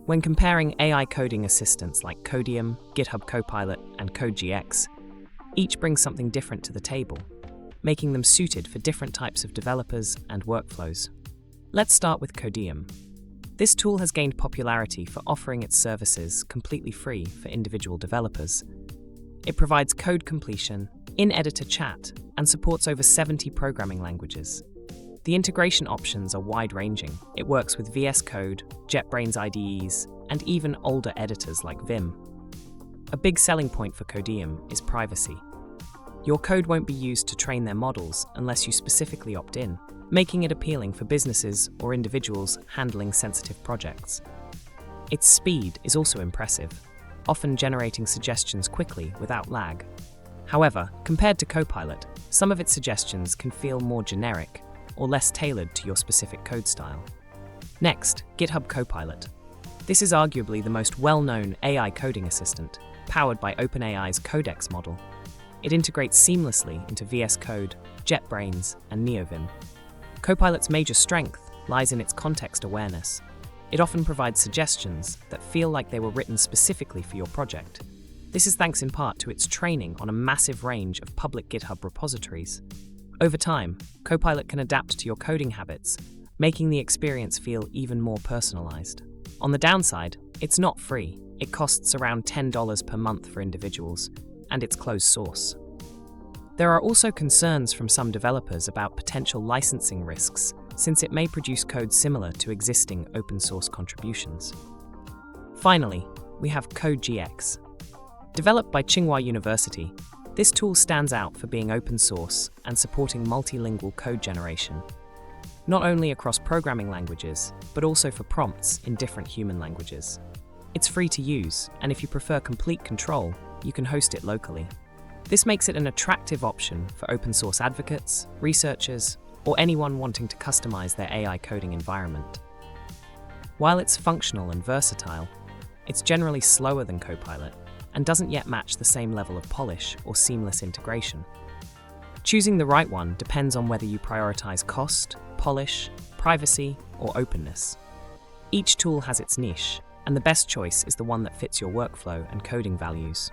When comparing AI coding assistants like Codeium, GitHub Copilot, and CodeGeeX, each brings something different to the table, making them suited for different types of developers and workflows. Let's start with Codeium. This tool has gained popularity for offering its services completely free for individual developers. It provides code completion, in-editor chat, and supports over 70 programming languages. The integration options are wide-ranging. It works with VS Code, JetBrains IDEs, and even older editors like Vim. A big selling point for Codeium is privacy. Your code won't be used to train their models unless you specifically opt in, making it appealing for businesses or individuals handling sensitive projects. Its speed is also impressive, often generating suggestions quickly without lag. However, compared to Copilot, some of its suggestions can feel more generic or less tailored to your specific code style. Next, GitHub Copilot. This is arguably the most well-known AI coding assistant, powered by OpenAI's Codex model. It integrates seamlessly into VS Code, JetBrains, and NeoVim. Copilot's major strength lies in its context awareness. It often provides suggestions that feel like they were written specifically for your project. This is thanks in part to its training on a massive range of public GitHub repositories. Over time, Copilot can adapt to your coding habits, making the experience feel even more personalized. On the downside, it's not free. It costs around $10 per month for individuals, and it's closed source. There are also concerns from some developers about potential licensing risks, since it may produce code similar to existing open source contributions. Finally, we have CodeGeeX. Developed by Tsinghua University, this tool stands out for being open source and supporting multilingual code generation, not only across programming languages, but also for prompts in different human languages. It's free to use, and if you prefer complete control, you can host it locally. This makes it an attractive option for open source advocates, researchers, or anyone wanting to customize their AI coding environment. While it's functional and versatile, it's generally slower than Copilot and doesn't yet match the same level of polish or seamless integration. Choosing the right one depends on whether you prioritize cost, polish, privacy, or openness. Each tool has its niche, and the best choice is the one that fits your workflow and coding values.